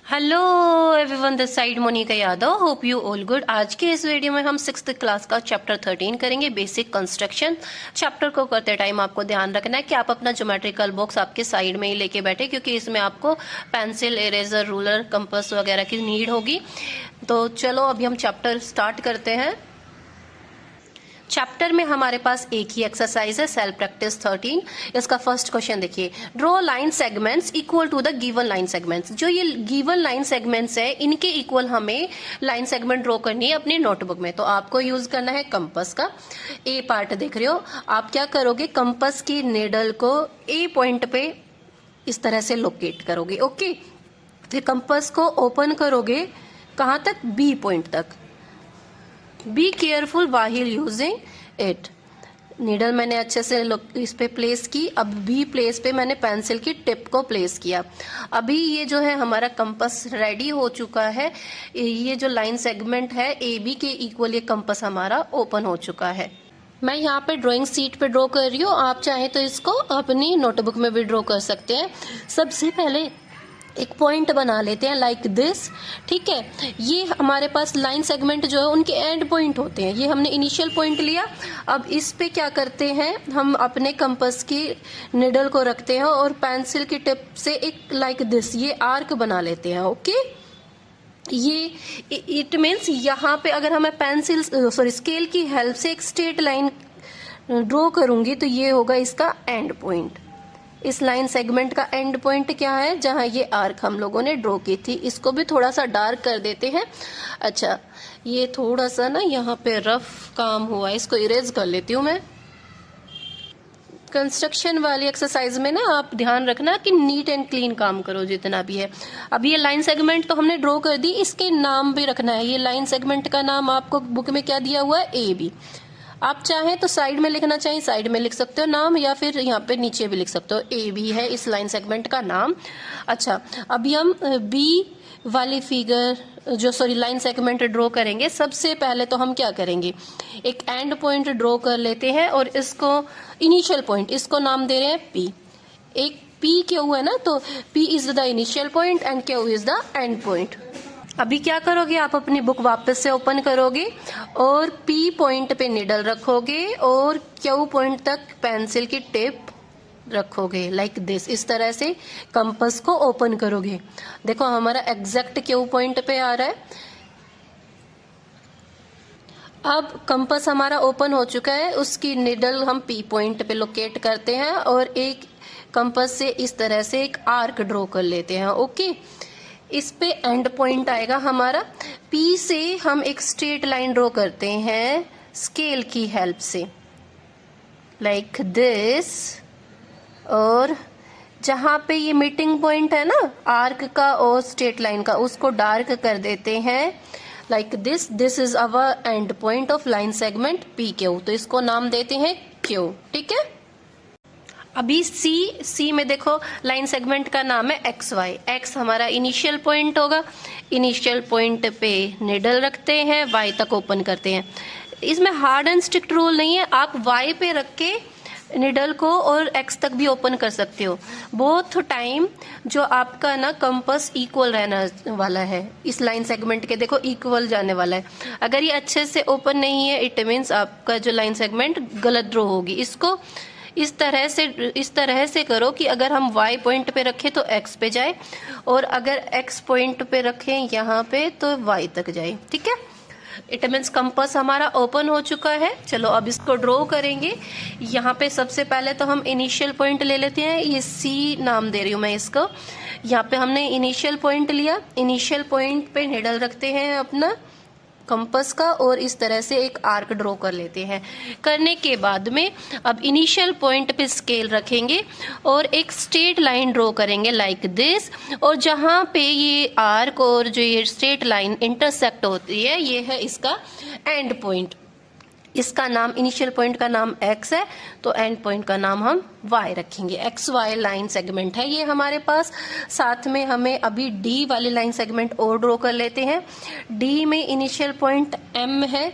Hello everyone, this side Monika Yadav. Hope you all good. आज के इस वीडियो में हम 6th क्लास का चैप्टर 13 करेंगे, बेसिक कंस्ट्रक्शन। चैप्टर को करते टाइम आपको ध्यान रखना है कि आप अपना ज्योमेट्रिकल बॉक्स आपके साइड में ही लेके बैठे, क्योंकि इसमें आपको पेंसिल, इरेजर, रूलर, कंपास वगैरह की नीड होगी। तो चलो अभी हम चैप्टर स्टार्ट करते हैं। चैप्टर में हमारे पास एक ही एक्सरसाइज है, सेल्फ प्रैक्टिस 13। इसका फर्स्ट क्वेश्चन देखिए, draw line segments equal to the given line segments. जो ये गिवन लाइन सेगमेंट्स है, इनके इक्वल हमें लाइन सेगमेंट ड्रॉ करनी है अपनी नोटबुक में। तो आपको यूज करना है कंपास का। ए पार्ट देख रहे हो आप, क्या करोगे, कंपास की नीडल को ए पॉइंट पे इस तरह से लोकेट करोगे। ओके, फिर कंपास को ओपन करोगे कहां तक, बी पॉइंट तक। Be careful while using it. Needle मैंने अच्छे से इस पे प्लेस की। अब बी प्लेस पे मैंने पेंसिल की टिप को प्लेस किया। अभी ये जो है हमारा कंपास रेडी हो चुका है। ये जो लाइन सेगमेंट है ए बी के इक्वल, ये कंपास हमारा ओपन हो चुका है। मैं यहाँ पे ड्राइंग सीट पे ड्रॉ कर रही हूँ, आप चाहें तो इसको अपनी नोटबुक में भी ड्रॉ कर सकते हैं। सबसे पहले एक पॉइंट बना लेते हैं लाइक दिस। ठीक है, ये हमारे पास लाइन सेगमेंट जो है उनके एंड पॉइंट होते हैं। ये हमने इनिशियल पॉइंट लिया। अब इस पे क्या करते हैं, हम अपने कंपास की निडल को रखते हैं और पेंसिल की टिप से एक लाइक दिस ये आर्क बना लेते हैं। ओके, ये इट मीन्स यहाँ पे अगर हमें पेंसिल स्केल की हेल्प से एक स्ट्रेट लाइन ड्रॉ करूंगी तो ये होगा इसका एंड पॉइंट। इस लाइन सेगमेंट का एंड पॉइंट क्या है, जहां ये आर्क हम लोगों ने ड्रॉ की थी। इसको भी थोड़ा सा डार्क कर देते हैं। अच्छा, ये थोड़ा सा ना यहाँ पे रफ काम हुआ है, इसको इरेज कर लेती हूँ मैं। कंस्ट्रक्शन वाली एक्सरसाइज में ना आप ध्यान रखना कि नीट एंड क्लीन काम करो जितना भी है। अब ये लाइन सेगमेंट तो हमने ड्रॉ कर दी, इसके नाम भी रखना है। ये लाइन सेगमेंट का नाम आपको बुक में क्या दिया हुआ है, ए बी। आप चाहें तो साइड में लिखना चाहिए, साइड में लिख सकते हो नाम, या फिर यहाँ पे नीचे भी लिख सकते हो। ए बी है इस लाइन सेगमेंट का नाम। अच्छा, अभी हम बी वाली फिगर लाइन सेगमेंट ड्रॉ करेंगे। सबसे पहले तो हम क्या करेंगे, एक एंड पॉइंट ड्रॉ कर लेते हैं और इसको इनिशियल पॉइंट, इसको नाम दे रहे हैं पी। एक पी क्यू है ना, तो P is the initial point and Q is the end point. अभी क्या करोगे, आप अपनी बुक वापस से ओपन करोगे और पी पॉइंट पे निडल रखोगे और क्यू पॉइंट तक पेंसिल की टिप रखोगे लाइक दिस। इस तरह से कंपास को ओपन करोगे। देखो हमारा एग्जैक्ट क्यू पॉइंट पे आ रहा है। अब कंपास हमारा ओपन हो चुका है, उसकी निडल हम पी पॉइंट पे लोकेट करते हैं और एक कंपास से इस तरह से एक आर्क ड्रॉ कर लेते हैं। ओके, इस पे एंड पॉइंट आएगा हमारा। पी से हम एक स्ट्रेट लाइन ड्रॉ करते हैं स्केल की हेल्प से लाइक दिस, और जहां पे ये मीटिंग पॉइंट है ना आर्क का और स्ट्रेट लाइन का, उसको डार्क कर देते हैं like this. This is our and point of line segment P Q, तो इसको नाम देते हैं क्यू। ठीक है, अभी सी में देखो लाइन सेगमेंट का नाम है एक्स वाई। एक्स हमारा इनिशियल पॉइंट होगा, इनिशियल पॉइंट पे निडल रखते हैं, वाई तक ओपन करते हैं। इसमें हार्ड एंड स्ट्रिक्ट रूल नहीं है, आप वाई पे रख के निडल को और एक्स तक भी ओपन कर सकते हो। बोथ टाइम जो आपका ना कंपास इक्वल रहने वाला है, इस लाइन सेगमेंट के देखो इक्वल जाने वाला है। अगर ये अच्छे से ओपन नहीं है, इट मीन्स आपका जो लाइन सेगमेंट गलत ड्रॉ होगी। इसको इस तरह से करो कि अगर हम y पॉइंट पे रखें तो x पे जाए, और अगर x पॉइंट पे रखें यहाँ पे तो y तक जाए। ठीक है, इट मीन्स कंपास हमारा ओपन हो चुका है। चलो अब इसको ड्रॉ करेंगे। यहाँ पे सबसे पहले तो हम इनिशियल पॉइंट ले लेते हैं, ये C नाम दे रही हूँ मैं इसको। यहाँ पे हमने इनिशियल पॉइंट लिया, इनिशियल पॉइंट पे निडल रखते हैं अपना कंपास का और इस तरह से एक आर्क ड्रॉ कर लेते हैं। करने के बाद में अब इनिशियल पॉइंट पे स्केल रखेंगे और एक स्ट्रेट लाइन ड्रॉ करेंगे लाइक दिस, और जहां पे ये आर्क और जो ये स्ट्रेट लाइन इंटरसेक्ट होती है, ये है इसका एंड पॉइंट। इसका नाम, इनिशियल पॉइंट का नाम x है तो एंड पॉइंट का नाम हम y रखेंगे। एक्स वाई लाइन सेगमेंट है ये हमारे पास। साथ में हमें अभी d वाली लाइन सेगमेंट और ड्रॉ कर लेते हैं। d में इनिशियल पॉइंट m है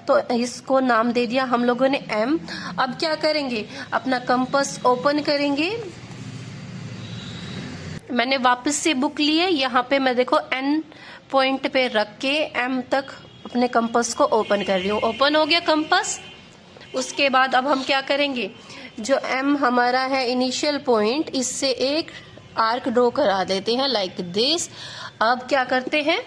तो इसको नाम दे दिया हम लोगों ने m। अब क्या करेंगे, अपना कंपास ओपन करेंगे मैंने वापस से बुक ली है, यहाँ पे मैं देखो N पॉइंट पे रख के M तक अपने कंपास को ओपन कर रही हूँ। ओपन हो गया कंपास। उसके बाद अब हम क्या करेंगे, जो M हमारा है इनिशियल पॉइंट, इससे एक आर्क ड्रॉ करा देते हैं लाइक दिस। अब क्या करते हैं,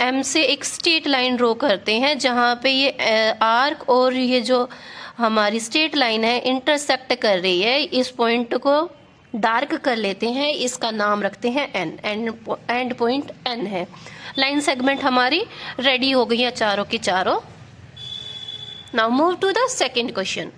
M से एक स्ट्रेट लाइन ड्रॉ करते हैं जहाँ पे ये आर्क और ये जो हमारी स्ट्रेट लाइन है इंटरसेक्ट कर रही है। इस पॉइंट को डार्क कर लेते हैं, इसका नाम रखते हैं N। एंड पॉइंट N है। लाइन सेगमेंट हमारी रेडी हो गई है चारों की चारों। Now move to the second question.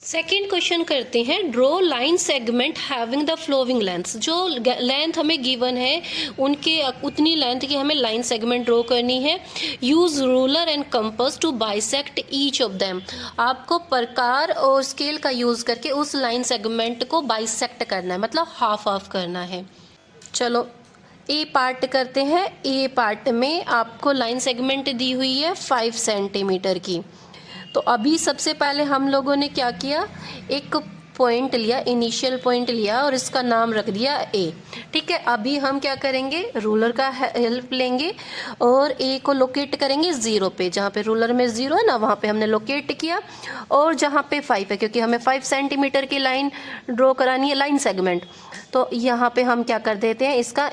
Second question करते हैं, draw line segment having the following length. जो लेंथ हमें गिवन है उनके उतनी लेंथ की हमें लाइन सेगमेंट ड्रॉ करनी है। Use ruler and compass to bisect each of them. आपको प्रकार और स्केल का यूज करके उस लाइन सेगमेंट को बाइसेक्ट करना है, मतलब हाफ हाफ करना है। चलो ए पार्ट करते हैं। ए पार्ट में आपको लाइन सेगमेंट दी हुई है 5 सेंटीमीटर की। तो अभी सबसे पहले हम लोगों ने क्या किया, एक पॉइंट लिया, इनिशियल पॉइंट लिया और इसका नाम रख दिया ए। ठीक है, अभी हम क्या करेंगे, रूलर का हेल्प लेंगे और ए को लोकेट करेंगे 0 पे। जहाँ पे रूलर में 0 है ना, वहाँ पे हमने लोकेट किया। और जहाँ पे 5 है, क्योंकि हमें 5 सेंटीमीटर की लाइन ड्रॉ करानी है, लाइन सेगमेंट, तो यहाँ पे हम क्या कर देते हैं, इसका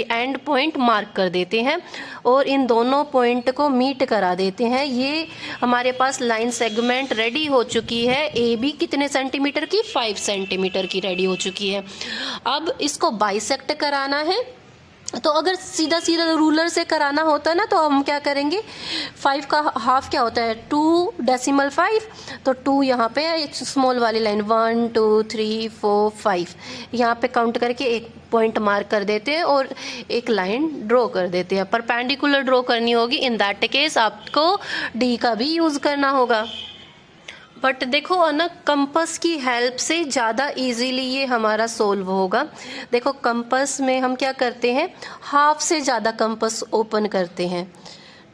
एंड पॉइंट मार्क कर देते हैं और इन दोनों पॉइंट को मीट करा देते हैं। ये हमारे पास लाइन सेगमेंट रेडी हो चुकी है। ए बी कितने सेंटीमीटर की, 5 सेंटीमीटर की रेडी हो चुकी है। अब इसको बाइसेक्ट कराना है। तो अगर सीधा सीधा रूलर से कराना होता है ना, तो हम क्या करेंगे, 5 का हाफ क्या होता है, 2.5। तो 2 यहाँ पे है, स्मॉल वाली लाइन 1 2 3 4 5 यहाँ पे काउंट करके एक पॉइंट मार्क कर देते हैं और एक लाइन ड्रॉ कर देते हैं। परपेंडिकुलर ड्रॉ करनी होगी। इन दैट केस आपको डी का भी यूज़ करना होगा। बट देखो ना, कंपास की हेल्प से ज़्यादा इजीली ये हमारा सोल्व होगा। देखो कंपास में हम क्या करते हैं, हाफ से ज़्यादा कंपास ओपन करते हैं।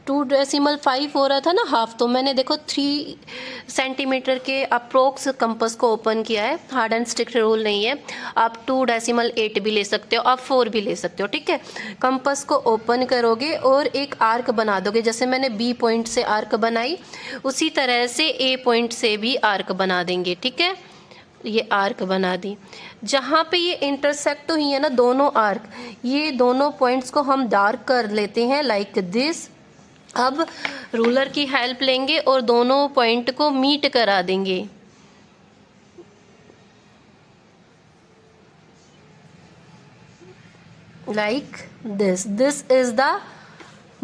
2.5 हो रहा था ना हाफ, तो मैंने देखो 3 सेंटीमीटर के अप्रोक्स कंपास को ओपन किया है। हार्ड एंड स्ट्रिक्ट रूल नहीं है, आप 2.8 भी ले सकते हो, आप 4 भी ले सकते हो। ठीक है, कंपास को ओपन करोगे और एक आर्क बना दोगे। जैसे मैंने बी पॉइंट से आर्क बनाई, उसी तरह से ए पॉइंट से भी आर्क बना देंगे। ठीक है, ये आर्क बना दी। जहाँ पे ये इंटरसेक्ट हुई है ना दोनों आर्क, ये दोनों पॉइंट्स को हम डार्क कर लेते हैं लाइक दिस। अब रूलर की हेल्प लेंगे और दोनों पॉइंट को मीट करा देंगे। Like this is the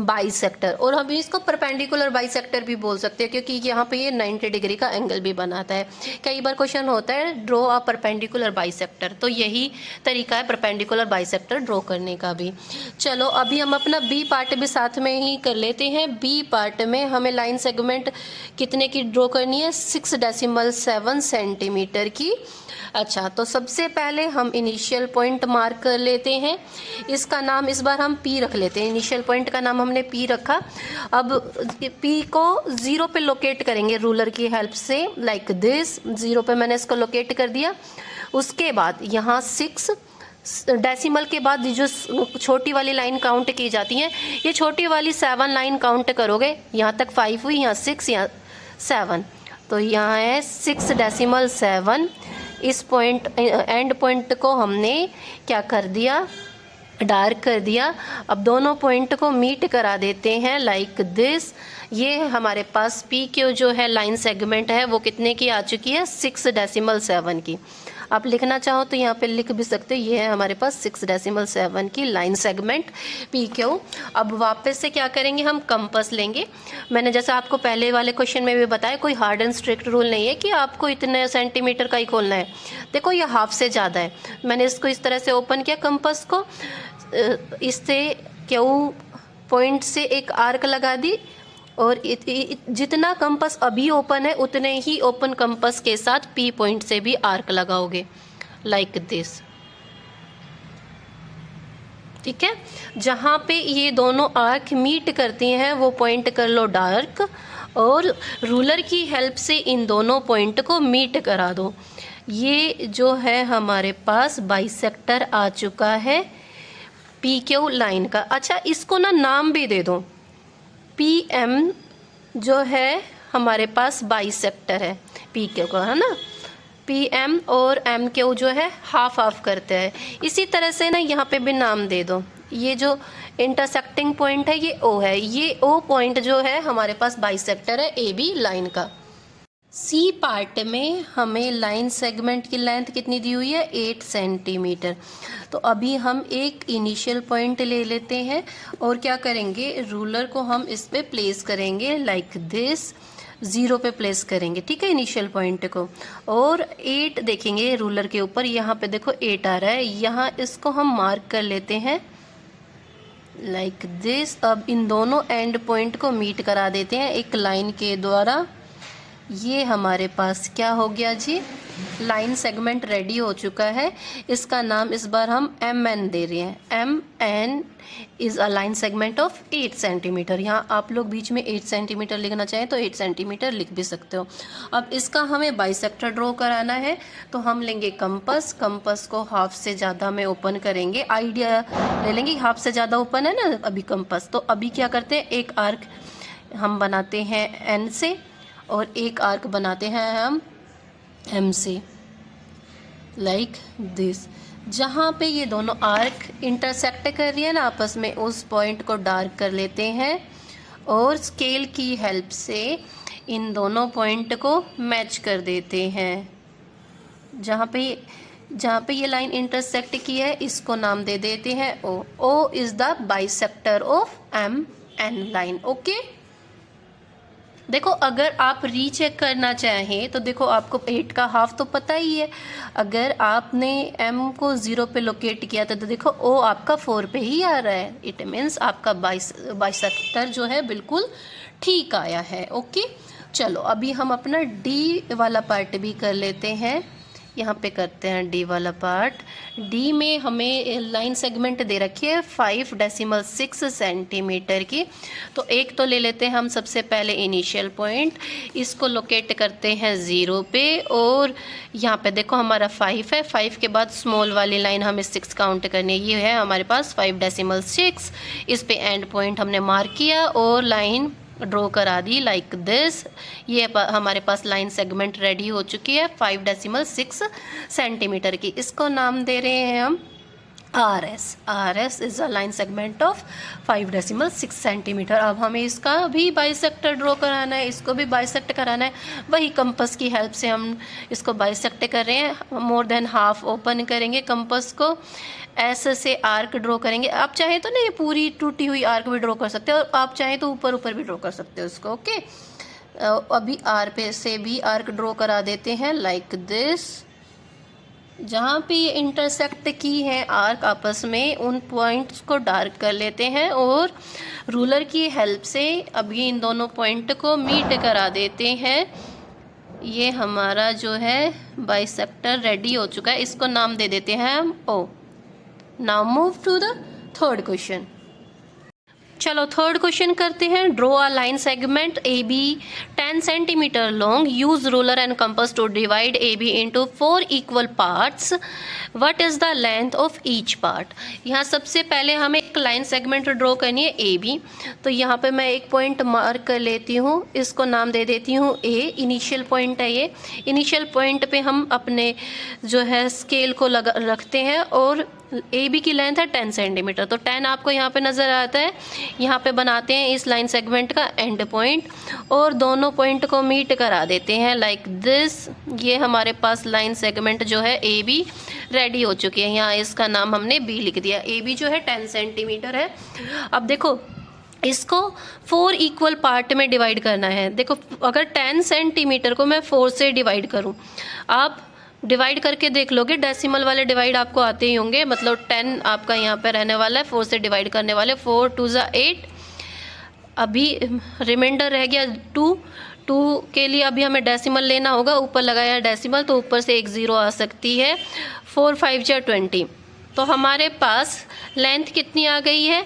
bisector. और हम इसको परपेंडिकुलर बाइसेक्टर भी बोल सकते हैं, क्योंकि यहाँ पे ये 90 डिग्री का एंगल भी बनाता है। कई बार क्वेश्चन होता है ड्रॉ अ परपेंडिकुलर बाइसेक्टर, तो यही तरीका है परपेंडिकुलर बाइसेक्टर ड्रॉ करने का भी। चलो अभी हम अपना बी पार्ट भी साथ में ही कर लेते हैं। बी पार्ट में हमें लाइन सेगमेंट कितने की ड्रॉ करनी है, 6.7 सेंटीमीटर की। अच्छा, तो सबसे पहले हम इनिशियल पॉइंट मार्क कर लेते हैं। इसका नाम इस बार हम पी रख लेते हैं। इनिशियल पॉइंट का नाम हमने पी रखा। अब पी को 0 पे लोकेट करेंगे रूलर की हेल्प से लाइक दिस। 0 पे मैंने इसको लोकेट कर दिया। उसके बाद यहाँ 6 डेसिमल के बाद जो छोटी वाली लाइन काउंट की जाती है, ये छोटी वाली 7 लाइन काउंट करोगे। यहाँ तक 5 हुई, यहाँ 6, यहाँ 7, तो यहाँ है 6.7। इस पॉइंट एंड पॉइंट को हमने क्या कर दिया, डार्क कर दिया। अब दोनों पॉइंट को मीट करा देते हैं लाइक दिस। ये हमारे पास पी क्यू जो है लाइन सेगमेंट है वो कितने की आ चुकी है, 6.7 की। आप लिखना चाहो तो यहाँ पे लिख भी सकते हो, ये है हमारे पास 6.7 की लाइन सेगमेंट पी क्यू। अब वापस से क्या करेंगे, हम कंपास लेंगे। मैंने जैसा आपको पहले वाले क्वेश्चन में भी बताया, कोई हार्ड एंड स्ट्रिक्ट रूल नहीं है कि आपको इतने सेंटीमीटर का ही खोलना है। देखो ये हाफ से ज़्यादा है, मैंने इसको इस तरह से ओपन किया कंपास को, इससे क्यू पॉइंट से एक आर्क लगा दी और जितना कंपास अभी ओपन है उतने ही ओपन कंपास के साथ पी पॉइंट से भी आर्क लगाओगे लाइक दिस। ठीक है, जहाँ पे ये दोनों आर्क मीट करती हैं वो पॉइंट कर लो डार्क और रूलर की हेल्प से इन दोनों पॉइंट को मीट करा दो। ये जो है हमारे पास बाइसेक्टर आ चुका है पी क्यू लाइन का। अच्छा, इसको ना नाम भी दे दो। पी एम जो है हमारे पास बाइसेक्टर है पी क्यू का, है ना। पी एम और एम क्यू जो है हाफ हाफ करते हैं। इसी तरह से ना यहाँ पे भी नाम दे दो। ये जो इंटरसेक्टिंग पॉइंट है ये ओ है, ये ओ पॉइंट जो है हमारे पास बाइसेक्टर है ए बी लाइन का। सी पार्ट में हमें लाइन सेगमेंट की लेंथ कितनी दी हुई है 8 सेंटीमीटर। तो अभी हम एक इनिशियल पॉइंट ले लेते हैं और क्या करेंगे, रूलर को हम इस पे प्लेस करेंगे लाइक दिस, 0 पे प्लेस करेंगे, ठीक है, इनिशियल पॉइंट को। और 8 देखेंगे रूलर के ऊपर, यहाँ पे देखो 8 आ रहा है, यहाँ इसको हम मार्क कर लेते हैं लाइक दिस। अब इन दोनों एंड पॉइंट को मीट करा देते हैं एक लाइन के द्वारा। ये हमारे पास क्या हो गया जी, लाइन सेगमेंट रेडी हो चुका है। इसका नाम इस बार हम एम एन दे रहे हैं। M N is a line segment of 8 centimetre. यहाँ आप लोग बीच में 8 सेंटीमीटर लिखना चाहें तो 8 सेंटीमीटर लिख भी सकते हो। अब इसका हमें बाइसेक्टर ड्रॉ कराना है, तो हम लेंगे कंपस। कंपस को हाफ से ज़्यादा में ओपन करेंगे। आइडिया ले लेंगे, हाफ से ज़्यादा ओपन है ना अभी कंपस। तो अभी क्या करते हैं, एक आर्क हम बनाते हैं एन से और एक आर्क बनाते हैं हम एम से, लाइक दिस। जहाँ पे ये दोनों आर्क इंटरसेक्ट कर रही है ना आपस में, उस पॉइंट को डार्क कर लेते हैं और स्केल की हेल्प से इन दोनों पॉइंट को मैच कर देते हैं। जहाँ पे ये लाइन इंटरसेक्ट की है इसको नाम दे देते हैं O. O is the bisector of M N line. Okay, देखो अगर आप रीचेक करना चाहें तो देखो आपको 8 का हाफ तो पता ही है। अगर आपने m को 0 पे लोकेट किया था तो देखो o आपका 4 पे ही आ रहा है। इट मीन्स आपका बाइसेक्टर जो है बिल्कुल ठीक आया है। ओके, चलो अभी हम अपना d वाला पार्ट भी कर लेते हैं। यहाँ पे करते हैं डी वाला पार्ट। डी में हमें लाइन सेगमेंट दे रखी है 5.6 सेंटीमीटर की। तो एक तो ले लेते हैं हम सबसे पहले इनिशियल पॉइंट, इसको लोकेट करते हैं 0 पे और यहाँ पे देखो हमारा 5 है। 5 के बाद स्मॉल वाली लाइन हमें 6 काउंट करनी है। ये है हमारे पास 5.6। इस पे एंड पॉइंट हमने मार्क किया और लाइन ड्रॉ करा दी लाइक दिस। ये हमारे पास लाइन सेगमेंट रेडी हो चुकी है 5.6 सेंटीमीटर की। इसको नाम दे रहे हैं हम R S. R S is a line segment of 5.6 centimetre. अब हमें इसका भी बाइसेक्टर ड्रॉ कराना है, इसको भी बाइसेक्ट कराना है। वही कंपस की हेल्प से हम इसको बाइसेक्ट कर रहे हैं। मोर देन हाफ ओपन करेंगे कंपस को, ऐसे से आर्क ड्रॉ करेंगे। आप चाहे तो ना ये पूरी टूटी हुई आर्क भी ड्रॉ कर सकते हो और आप चाहे तो ऊपर ऊपर भी ड्रॉ कर सकते हो इसको। ओके, अभी आर पे से भी आर्क ड्रॉ करा देते हैं लाइक दिस। जहाँ पे ये इंटरसेक्ट की है आर्क आपस में, उन पॉइंट्स को डार्क कर लेते हैं और रूलर की हेल्प से अभी इन दोनों पॉइंट को मीट करा देते हैं। ये हमारा जो है बाइसेक्टर रेडी हो चुका है। इसको नाम दे देते हैं हम O. Now move to the third question. चलो थर्ड क्वेश्चन करते हैं। Draw a line segment A B 10 centimetre long. Use ruler and compass to divide A B into 4 equal parts. What is the length of each part. यहाँ सबसे पहले हमें एक line segment draw करनी है A B. तो यहाँ पे मैं एक पॉइंट मार्क कर लेती हूँ, इसको नाम दे देती हूँ ए। इनिशियल पॉइंट है ये। इनिशियल पॉइंट पे हम अपने जो है स्केल को रखते हैं और ए बी की लेंथ है 10 सेंटीमीटर। तो 10 आपको यहाँ पे नज़र आता है। यहाँ पे बनाते हैं इस लाइन सेगमेंट का एंड पॉइंट और दोनों पॉइंट को मीट करा देते हैं लाइक दिस। ये हमारे पास लाइन सेगमेंट जो है ए बी रेडी हो चुकी है। यहाँ इसका नाम हमने बी लिख दिया। ए बी जो है 10 सेंटीमीटर है। अब देखो इसको 4 इक्वल पार्ट में डिवाइड करना है। देखो अगर 10 सेंटीमीटर को मैं 4 से डिवाइड करूँ, आप डिवाइड करके देख लोगे, डेसिमल वाले डिवाइड आपको आते ही होंगे। मतलब 10 आपका यहाँ पे रहने वाला है, 4 से डिवाइड करने वाले, 4 2 ज़ा 8। अभी रिमाइंडर रह गया 2। 2 के लिए अभी हमें डेसिमल लेना होगा। ऊपर लगाया डेसिमल तो ऊपर से एक 0 आ सकती है। 4 5 ज़ा 20। तो हमारे पास लेंथ कितनी आ गई है,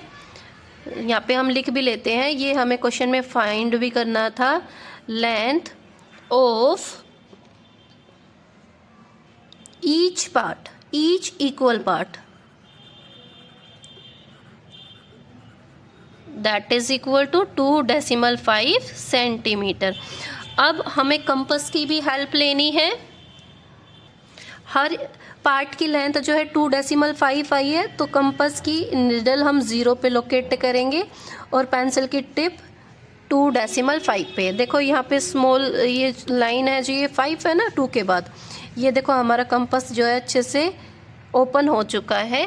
यहाँ पे हम लिख भी लेते हैं। ये हमें क्वेश्चन में फाइंड भी करना था। Length of each equal part that is equal to 2.5 centimetre. अब हमें कंपास की भी हेल्प लेनी है। हर पार्ट की लेंथ जो है 2.5 आई है, तो कंपास की निडल हम 0 पे लोकेट करेंगे और पेंसिल की टिप 2.5 पे। देखो यहाँ पे स्मॉल ये लाइन है जो ये 5 है ना 2 के बाद, ये देखो हमारा कंपास जो है अच्छे से ओपन हो चुका है।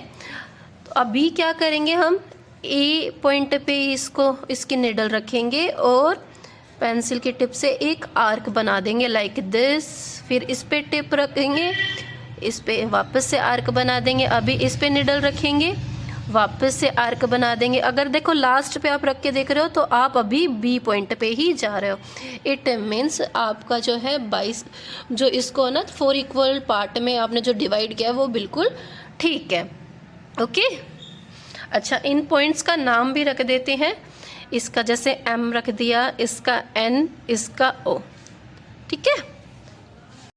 तो अभी क्या करेंगे, हम ए पॉइंट पे इसकी निडल रखेंगे और पेंसिल की टिप से एक आर्क बना देंगे लाइक दिस। फिर इस पे टिप रखेंगे, इस पे वापस से आर्क बना देंगे। अभी इस पे निडल रखेंगे, वापस से आर्क बना देंगे। अगर देखो लास्ट पे आप रख के देख रहे हो तो आप अभी बी पॉइंट पे ही जा रहे हो। इट मीन्स आपका जो है 22 जो इसको ना 4 इक्वल पार्ट में आपने जो डिवाइड किया वो बिल्कुल ठीक है। ओके, अच्छा इन पॉइंट्स का नाम भी रख देते हैं। इसका जैसे एम रख दिया, इसका एन, इसका ओ, ठीक है।